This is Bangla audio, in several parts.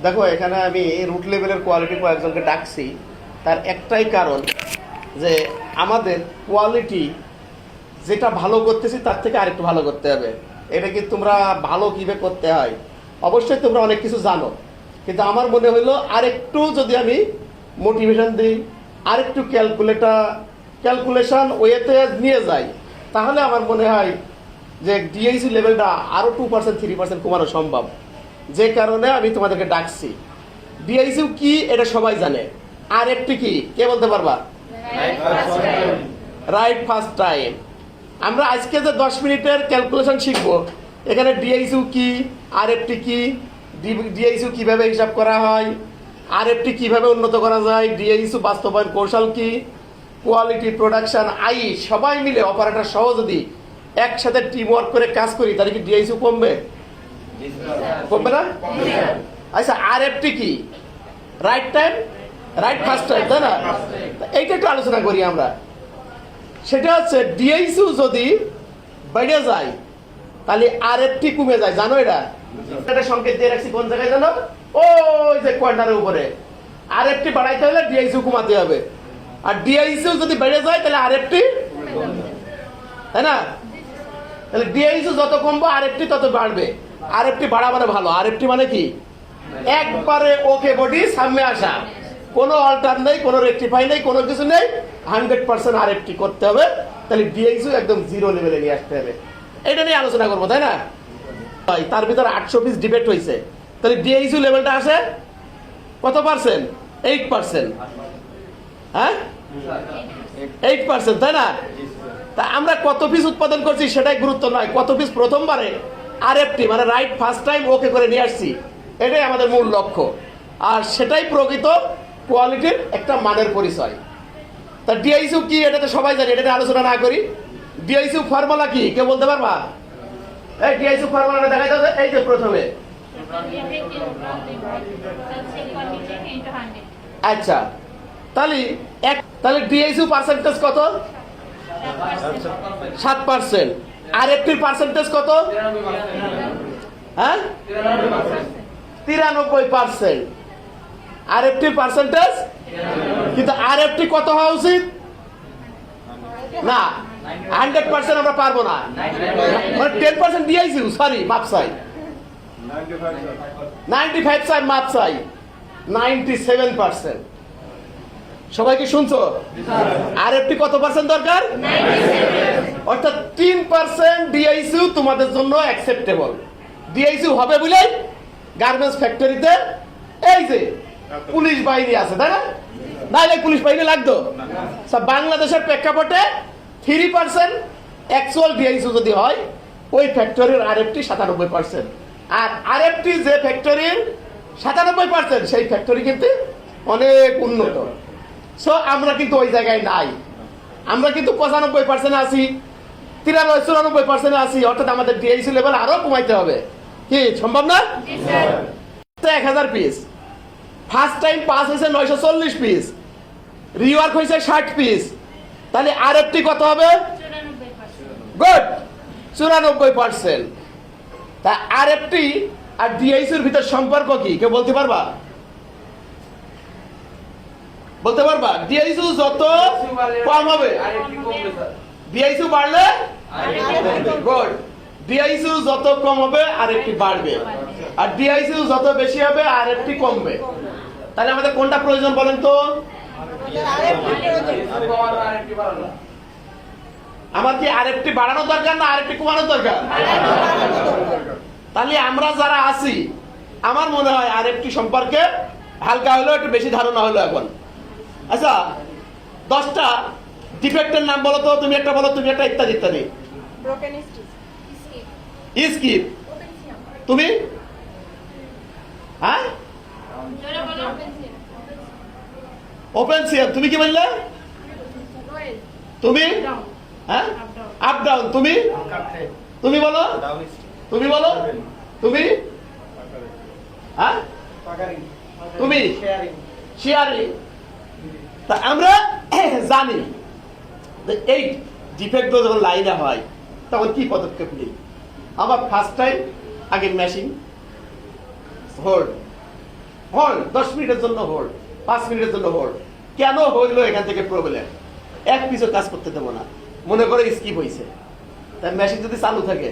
দেখো এখানে আমি রুট লেভেলের কোয়ালিটি কয়েকজনকে ডাকছি, তার একটাই কারণ যে আমাদের কোয়ালিটি যেটা ভালো করতেছি তার থেকে আরেকটু ভালো করতে হবে। এটা কি তোমরা ভালো কীভাবে করতে হয় অবশ্যই তোমরা অনেক কিছু জানো, কিন্তু আমার মনে হলো আরেকটু যদি আমি মোটিভেশন দিই, আরেকটু ক্যালকুলেশন ওয়েতে নিয়ে যাই, তাহলে আমার মনে হয় যে ডিআইসি লেভেলটা আরও 2% 3% কমানো সম্ভব। যে কারণে আমি তোমাদেরকে ডাকছি। ডিআইসিউ কি এটা সবাই জানে, আর একটি কি কে বলতে পারবা? Right first time. আমরা আজকে যে 10 মিনিটের ক্যালকুলেশন শিখবো, এখানে ডিআইসিউ কি, আরএফটি কি, ডিআইসিউ কিভাবে হিসাব করা হয়, আরএফটি কিভাবে উন্নত করা যায়, ডিআইসিউ বাস্তবায়ন কৌশল কি, কোয়ালিটি প্রোডাকশন আই সবাই মিলে অপারেটর সহ যদি একসাথে টিম ওয়ার্ক করে কাজ করি তাহলে কি ডিআইসিউ কমবে? কমবে না? আচ্ছা, আরএফটি কি? Right time, right first time, তাই না? এইটা একটু আলোচনা করি আমরা। সেটা হচ্ছে ডিআইসিউ যদি বেড়ে যায় তাহলে আরএফটি কমে যায়, জানো? এটা সংকেত দিয়ে রাখছি কোন জায়গায় জানো? ওই যে কর্নারের উপরে। আরএফটি বাড়াইতে হলে ডিআইসিউ কমাতে হবে, আর ডিআইসিউ যদি বেড়ে যায় তাহলে আরএফটি, তাই না? তাহলে ডিআইসিউ যত কমবে আরএফটি তত বাড়বে। আরএফটি বাড়া মানে ভালো। আরএফটি মানে কি? একবারে ওকে বডি সামনে আসা, কোনো অল্টার নেই, কোনো রেকটিফাই নেই, কোনো কিছু নেই, 100% আরএফটি করতে হবে। তাহলে ডিআইসিউ একদম জিরো লেভেলে নিয়ে আসতে হবে। এটা নিয়ে আলোচনা করবো, তাই না? তার ভিতরে 800 পিস ডিবেট হয়েছে। তাহলে ডিআইসিউ লেভেলটা আসে কত পার্সেন্ট? 8%। হ্যাঁ, 8%, তাই না? তা আমরা কত পিস উৎপাদন করছি সেটাই গুরুত্ব নয়, কত পিস প্রথমবারে আরএফটি মানে রাইট ফার্স্ট টাইম ওকে করে নিয়ে আসছি, এটাই আমাদের মূল লক্ষ্য। আর সেটাই প্রকৃত কোয়ালিটির একটা মানের পরিচয়। তা ডিআইসিউ কি এটা তো সবাই জানি, এটা আলোচনা না করি। ডিআইসিউ ফর্মুলা কি কেউ বলতে পারবা? এই ডিআইসিউ ফর্মুলাটা দেখাই দাও। এই যে প্রথমে, আচ্ছা, তাহলে ডিআইসিউ পার্সেন্টেজ কত? 7%। আরএফটির পার্সেন্টেজ কত? হ্যাঁ, 93%। আরএফটির পার্সেন্টেজ, কিন্তু আরএফটি কত হওয়া উচিত? না, 100% আমরা পারবো না, মানে 10% ডিআইসিউ, সরি মাপ চাই, 95 চাই, মাপ চাই 97%। সবাই কি শুনছো? আরএফটি কত পার্সেন্ট দরকার? অর্থাৎ 3% ডিআইসিউ তোমাদের জন্য অ্যাকসেপ্টেবল। ডিআইসিউ হবে বলে গার্মেন্টস ফ্যাক্টরিতে এই যে পুলিশ বাহিনী আছে, তাই না? নাইলে পুলিশ বাহিনী লাগতো। বাংলাদেশের প্রেক্ষাপটে 3% অ্যাকচুয়াল ডিআইসিউ যদি হয়, ওই ফ্যাক্টরির আরএফটি 97%। আর আরএফটি যে ফ্যাক্টরির 97%, সেই ফ্যাক্টরি কিন্তু অনেক উন্নত। সো আমরা কিন্তু ওই জায়গায় নাই, আমরা কিন্তু 95% আছি, 93-94% আছি। অর্থাৎ আমাদের ডিআইসি লেভেল আরো কমাইতে হবে। কি সম্ভব না? 1000 পিস। ফার্স্ট টাইম পাস হয়েছে 940 পিস, রিওয়ার্ক হয়েছে 60 পিস। তাহলে আরএফটি কত হবে? গুড, 94%। তা আরএফটি আর ডিআইসির ভিতর সম্পর্ক কি কেউ বলতে পারবা? বলতে পারবা? ডিআইসিউ যত কম হবে ডিআইসিউ বাড়লে, গুড, ডিআইসিউ যত কম হবে আরএফটি বাড়বে, আর ডিআইসিউ যত বেশি হবে আরএফটি কমবে। তাহলে আমাদের কোনটা প্রয়োজন বলেন তো? আমার কি আরএফটি বাড়ানো দরকার না আরএফটি কমানো দরকার? তাহলে আমরা যারা আছি, আমার মনে হয় আরএফটি সম্পর্কে হালকা হলেও একটু বেশি ধারণা হলো এখন। আচ্ছা, 10টা ডিফেক্টের নাম বলো তো। তুমি একটা বলো, তুমি একটা, ইত্যাদি ইত্যাদি। স্কিপ, তুমি? হ্যাঁ, ওপেন সিয়ার, তুমি কি বললে? তুমি? হ্যাঁ, আপ ডাউন, তুমি? তুমি বলো, তুমি বলো, তুমি? হ্যাঁ, তুমি? শেয়ারিং। তা আমরা জানি এই ডিফেক্ট যখন লাইনে হয় তখন কি পদক্ষেপ নিই? আমার ফার্স্ট টাইম আগে মেশিন হোল্ড, হোল্ড, 10 মিনিটের জন্য হোল্ড, 5 মিনিটের জন্য হোল্ড। কেন হইলো এখান থেকে প্রবলেম? এক পিছু কাজ করতে দেবো না, মনে করে স্কিপ হয়েছে, তাই মেশিন যদি চালু থাকে,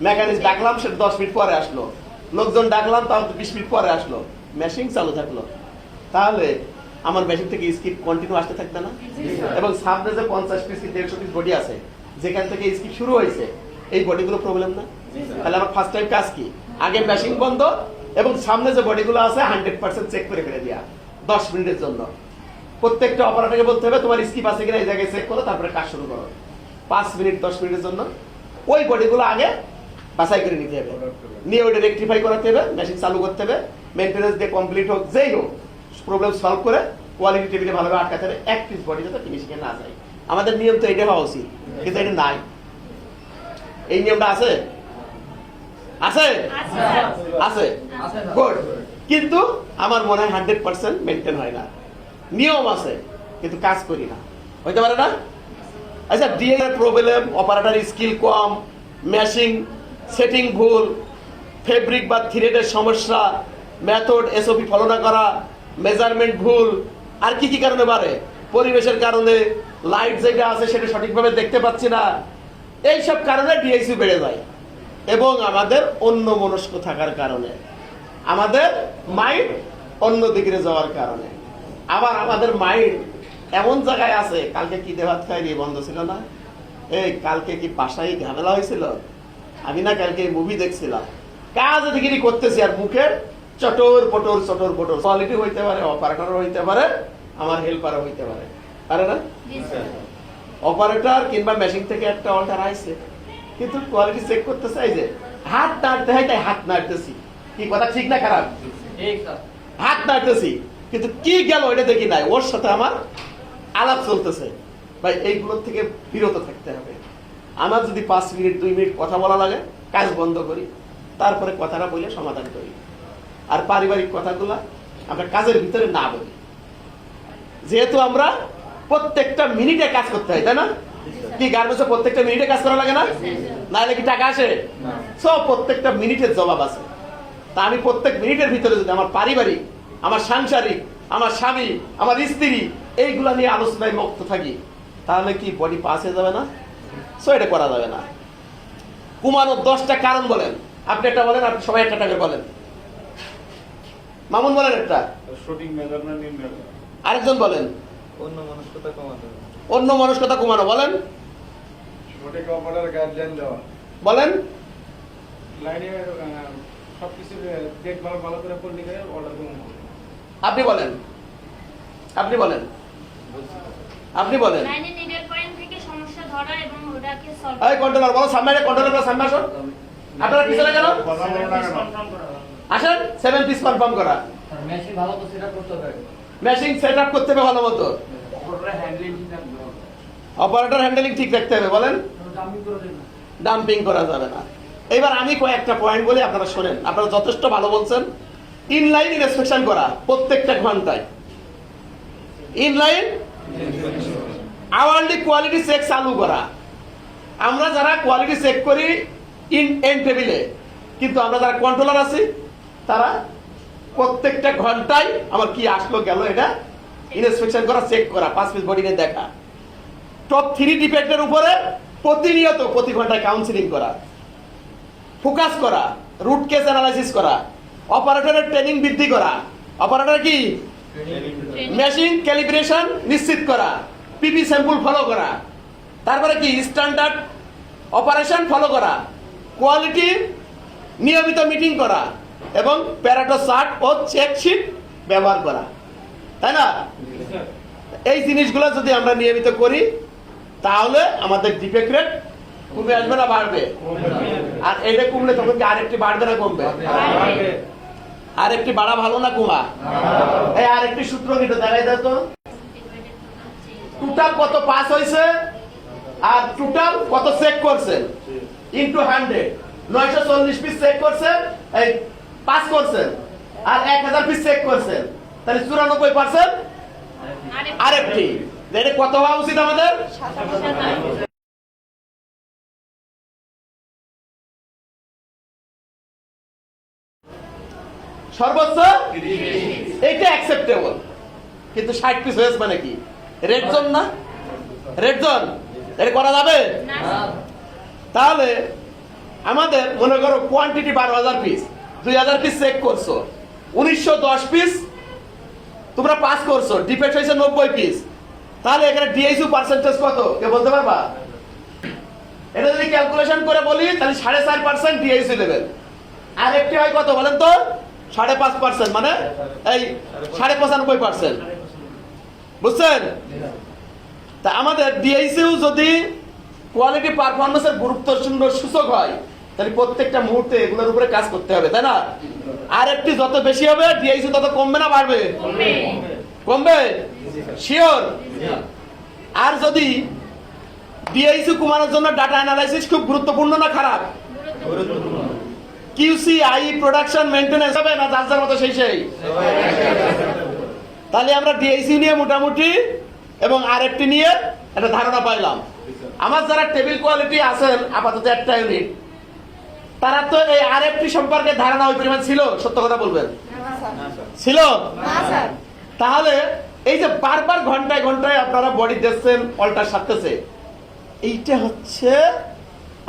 মেকানিক্স ডাকলাম সেটা 10 মিনিট পরে আসলো, লোকজন ডাকলাম তাও 20 মিনিট পরে আসলো, মেশিন চালু থাকলো, তাহলে আমার মেশিন থেকে স্কিপ কন্টিনিউ আসতে থাকবে না? এবং সামনে যে 50 পিস 150 পিস বডি আছে যেখান থেকে স্কিপ শুরু হয়েছে, এই বডিগুলো প্রবলেম না? তাহলে আমার ফার্স্ট টাইম কাজ কি? আগে মেশিন বন্ধ এবং সামনে যে বডিগুলো আছে 100% চেক করে ফেলে দিয়া 10 মিনিটের জন্য। প্রত্যেকটা অপারেটরকে বলতে হবে তোমার স্কিপ আছে কিনা এই জায়গায় চেক করো, তারপরে কাজ শুরু করো। 5 মিনিট 10 মিনিটের জন্য ওই বডিগুলো আগে বাছাই করে নিতে হবে, নিয়ে ওইটা রেকটিফাই করাতে হবে, মেশিন চালু করতে হবে, মেইনটেনেন্স দিয়ে কমপ্লিট হোক, যেই হোক প্রবলেম সলভ করে কোয়ালিটি টেবিলে ভালোভাবে আটকাতে হবে, এক পিস বডি যাতে ফিনিশিংয়ে না যায়। আমাদের নিয়ম তো এটা হওয়া উচিত, কিন্তু এটা নাই। এই নিয়মটা আছে আছে আছে গুড, কিন্তু আমার মনে হয় 100% মেনটেন হয় না। নিয়ম আছে কিন্তু কাজ করি না, হইতে পারে না? আচ্ছা, ডিএ প্রবলেম, অপারেটর স্কিল কম, মেশিং সেটিং ভুল, ফেব্রিক বা থ্রেডের সমস্যা, মেথড এসওপি ফলো না করা, মেজারমেন্ট ভুল, আর কি কি কারণে বাড়ে? পরিবেশের কারণে, লাইট যেটা আছে সেটা সঠিকভাবে দেখতে পাচ্ছি না, এইসব কারণে ডিআইসি বেড়ে যায়। এবং আমাদের অন্য মনস্ক থাকার কারণে, আমাদের মাইন্ড অন্য দিকে যাওয়ার কারণে। আবার আমাদের মাইন্ড এমন জায়গায় আছে, কালকে কি দেভাত খাই বন্ধ ছিল না, এই কালকে কি বাসায় ঝামেলা হয়েছিল, আমি না কালকে মুভি দেখছিলাম, কাজ দিকে করতেছি আর মুখে চটর পটর চটর পটর। কোয়ালিটি হইতে পারে, অপারেটর হইতে পারে, আমার হেল্পারও হইতে পারে, পারে না? অপারেটর কিংবা মেশিন থেকে একটা অল্টার আইছে, কিন্তু কোয়ালিটি চেক করতে চাই যে হাত নাড়তে হয়, তাই হাত নাড়তেছি। কি কথা ঠিক না খারাপ? হাত নাড়তেছি, কিন্তু কি গেল এটা দেখি নাই, ওর সাথে আমার আলাপ চলতেছে। ভাই এইগুলোর থেকে বিরত থাকতে হবে। আমার যদি 5 মিনিট 2 মিনিট কথা বলা লাগে, কাজ বন্ধ করি, তারপরে কথাটা বলে সমাধান করি। আর পারিবারিক কথাগুলা আমরা কাজের ভিতরে না বলি, যেহেতু আমরা প্রত্যেকটা মিনিটে কাজ করতে হয়, তাই না? কি গার্মেন্টসে প্রত্যেকটা মিনিটে কাজ করা লাগে না? নাহলে কি টাকা আসে? সব প্রত্যেকটা মিনিটের জবাব আছে। তা আমি প্রত্যেক মিনিটের ভিতরে যদি আমার পারিবারিক, আমার সাংসারিক, আমার স্বামী, আমার স্ত্রী, এইগুলা নিয়ে আলোচনায় মুক্ত থাকি, তাহলে কি বডি পাস হয়ে যাবে না? সো এটা করা যাবে না। ঘুমানোর 10টা কারণ বলেন, আপনি একটা বলেন, আপনি সবাই একটা টাকা বলেন। মামুন বলেন একটা, সঠিক মেজারমেন্ট নির্ণয়, আরেকজন বলেন অন্য মনস্কতা কমানো, অন্য মনস্কতা কমানো, বলেন সঠিক অপারেটর গাইডলাইন দেওয়া, বলেন লাইনে সবকিছু দেখভাল ভালো করে করলে অর্ডার করুন। আপনি বলেন, আপনি বলেন, আপনি বলেন। লাইনে নিডেল পয়েন্ট থেকে সমস্যা ধরা এবং ওটাকে সলভ এই কন্ট্রোলার বলো, সামনে কন্ট্রোলার সামনে আসো। আপনারা পিছনে কেন আসেন? 7 পিস কনফার্ম করা, মেশিন ভালো তো সেটআপ করতে হবে, মেশিন সেটআপ করতে হবে ভালো মতো, অপারেটর হ্যান্ডলিং ঠিক রাখতে হবে, অপারেটর হ্যান্ডলিং ঠিক রাখতে হবে। বলেন ডাম্পিং করে দেন না। ডাম্পিং করা যাবে না। এবার আমি কয়েকটা পয়েন্ট বলি, আপনারা শোনেন। আপনারা যথেষ্ট ভালো বলছেন। ইনলাইন ইনস্পেকশন করা প্রত্যেকটা ঘন্টায়, ইনলাইন আওয়ারলি কোয়ালিটি চেক চালু করা। আমরা যারা কোয়ালিটি চেক করি এন্ড টেবিলে, কিন্তু আমরা যারা কন্ট্রোলার আছি তারা প্রত্যেকটা ঘন্টায় আমার কি আসলো গেল এটা ইনস্পেকশন করা, চেক করা, 5 পিস বডি নিয়ে দেখা। টপ 3 ডিফেক্টের উপরে প্রতিনিয়ত প্রতি ঘন্টায় কাউন্সিলিং করা, ফোকাস করা, রুট কেস অ্যানালাইসিস করা, অপারেটরের ট্রেনিং বৃদ্ধি করা, অপারেটর কি মেশিন ক্যালিব্রেশন নিশ্চিত করা, পিপি স্যাম্পল ফলো করা, তারপরে কি স্ট্যান্ডার্ড অপারেশন ফলো করা, কোয়ালিটি নিয়মিত মিটিং করা এবং প্যারাটো চার্ট ও চেক শিট ব্যবহার করা, তাই না? এই জিনিসগুলো যদি আমরা নিয়মিত করি তাহলে আমাদের ডিফেক্ট রেট কমে আসবে না বাড়বে? আর এটা কমলে তখন কি আরেকটি বাড়বে না কমবে? আরেকটি বাড়া ভালো না কমা? এই আরেকটি সূত্র কিন্তু দেখাই দাও তো, টোটাল কত পাস হয়েছে আর টোটাল কত চেক করছেন ইনটু 100। 940 পিস চেক করছেন, এই পাস করছেন, আর 1000 পিস চেক করছেন, তাহলে 94% আরেকটি। এটা কত হওয়া উচিত আমাদের? 57। সর্বোচ্চ এইটা অ্যাকসেপ্টেবল, কিন্তু 60 পিস হয়েছে মানে কি রেড জোন না? রেড জোন এটা করা যাবে? না তাহলে আমাদের মনে করো কোয়ান্টিটি 12,000 পিস, 2,000 পিস চেক করছো, 1910 পিস তোমরা পাস করছো, ডিফেক্ট হয়েছে 90 পিস, তাহলে এখানে ডিআইসিউ পার্সেন্টেজ কত কে বলতে পারবা? এটা যদি ক্যালকুলেশন করে বলি তাহলে 4.5% ডিআইসিউ লেভেল, আর একটি হয় কত বলেন তো? 5.5%, মানে এই 95.5%। বুঝছেন? তা আমাদের ডিআইসিউ যদি কোয়ালিটি পারফরমেন্সের গুরুত্বপূর্ণ সূচক হয় তাহলে প্রত্যেকটা মুহূর্তে এগুলোর উপরে কাজ করতে হবে, তাই না? আর একটি যত বেশি হবে ডিআইসিউ তত কমবে না বাড়বে? কমবে। কমবে শিওর। আর যদি ডিআইসিউ কমানোর জন্য ডাটা অ্যানালাইসিস খুব গুরুত্বপূর্ণ না খারাপ? গুরুত্বপূর্ণ। কিউসি আই প্রোডাকশন মেইনটেনেন্স হবে না যার যার মতো সেই? তাহলে আমরা ডিআইসিউ নিয়ে মোটামুটি এবং আরএফটি নিয়ে একটা ধারণা পাইলাম। আমার যারা টেবিল কোয়ালিটি আছেন আপাতত একটা ইউনিট, তারা তো এই আরএফটি সম্পর্কে ধারণা ওই পরিমাণ ছিল? সত্য কথা বলবেন, ছিল? তাহলে এই যে বারবার ঘন্টায় ঘন্টায় আপনারা বডি দিচ্ছেন, অল্টার সারতেছে, এইটা হচ্ছে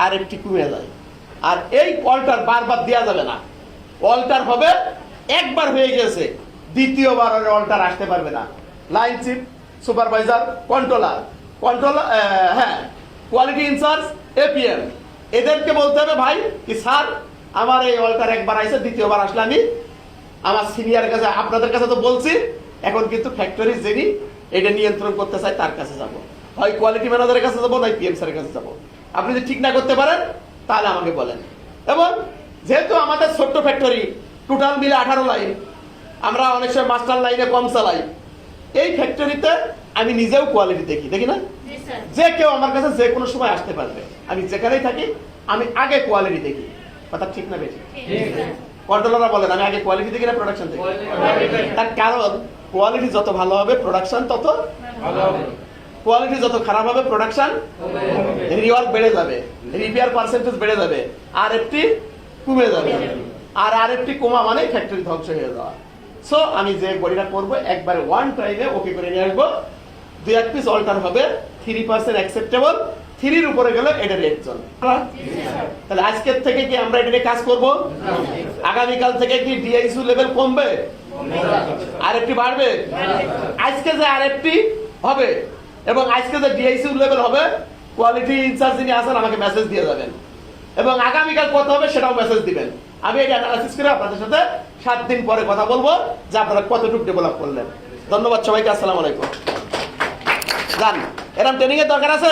আরএফটি কমে যায়। আর এই অল্টার বারবার দেওয়া যাবে না, অল্টার হবে একবার হয়ে গেছে, দ্বিতীয়বার আর অল্টার আসতে পারবে না। লাইন চিফ, সুপারভাইজার, কন্ট্রোলার, হ্যাঁ, কোয়ালিটি ইনচার্জ, এপিএম, এদেরকে বলতে হবে ভাই কি স্যার আমার এই অল্টার একবার আইছে, দ্বিতীয়বার আসলে আমি আমার সিনিয়র কাছে, আপনাদের কাছে তো বলছি, এখন কিন্তু ফ্যাক্টরি যিনি এটা নিয়ন্ত্রণ করতে চায় তার কাছে যাব, হয় কোয়ালিটি ম্যানেজারের কাছে যাবো, নয় পিএম স্যারের কাছে যাবো। আপনি যদি ঠিক না করতে পারেন তাহলে আমাকে বলেন। এবং যেহেতু আমাদের ছোট্ট ফ্যাক্টরি, টোটাল মিলে 18 লাইন, আমরা অনেক সময় মাস্টার লাইনে কম চালাই, এই ফ্যাক্টরিতে আমি নিজেও কোয়ালিটি দেখি না? জি স্যার। যে কেউ আমার কাছে যে কোনো সময় আসতে পারবে, আমি যেখানেই থাকি আমি আগে কোয়ালিটি দেখি। কথা ঠিক না বেশি? ঠিক স্যার। কন্ট্রোলাররা বলেন আমি আগে কোয়ালিটি দেখি না প্রোডাকশন দেখি? তার কারণ কোয়ালিটি যত ভালো হবে প্রোডাকশন তত ভালো হবে। কোয়ালিটি যত খারাপ হবে প্রোডাকশন রিওয়ার্ক বেড়ে যাবে, রিপেয়ার পার্সেন্টেজ বেড়ে যাবে, আরএফটি কমে যাবে। আর আরএফটি কমা মানে ফ্যাক্টরি ধ্বংস হয়ে যাওয়া। সো আমি যে বডিটা করবো একবারে ওয়ান টাইমে ওকে করে নিয়ে আসবো। 2-1 পিস অল্টার হবে, 3% অ্যাকসেপ্টেবল, 3-র উপরে গেলে এটা রেড জোন। তাহলে আজকের থেকে কি আমরা এটা নিয়ে কাজ করব? আগামীকাল থেকে কি ডিআইসিউ লেভেল কমবে? আরএফটি বাড়বে? আজকে যে আরএফটি হবে এবং আজকে যে ডিআইসিউ লেভেল হবে, কোয়ালিটি ইনচার্জ যিনি আছেন আমাকে মেসেজ দিয়ে যাবেন, এবং আগামীকাল কত হবে সেটাও মেসেজ দিবেন। আমি এটা অ্যানালাইসিস করে আপনাদের সাথে 7 দিন পরে কথা বলবো যে আপনারা কতটুকু ডেভেলপ করলেন। ধন্যবাদ সবাইকে, আসসালামু আলাইকুম। জান এরকম ট্রেনিং এর দরকার আছে?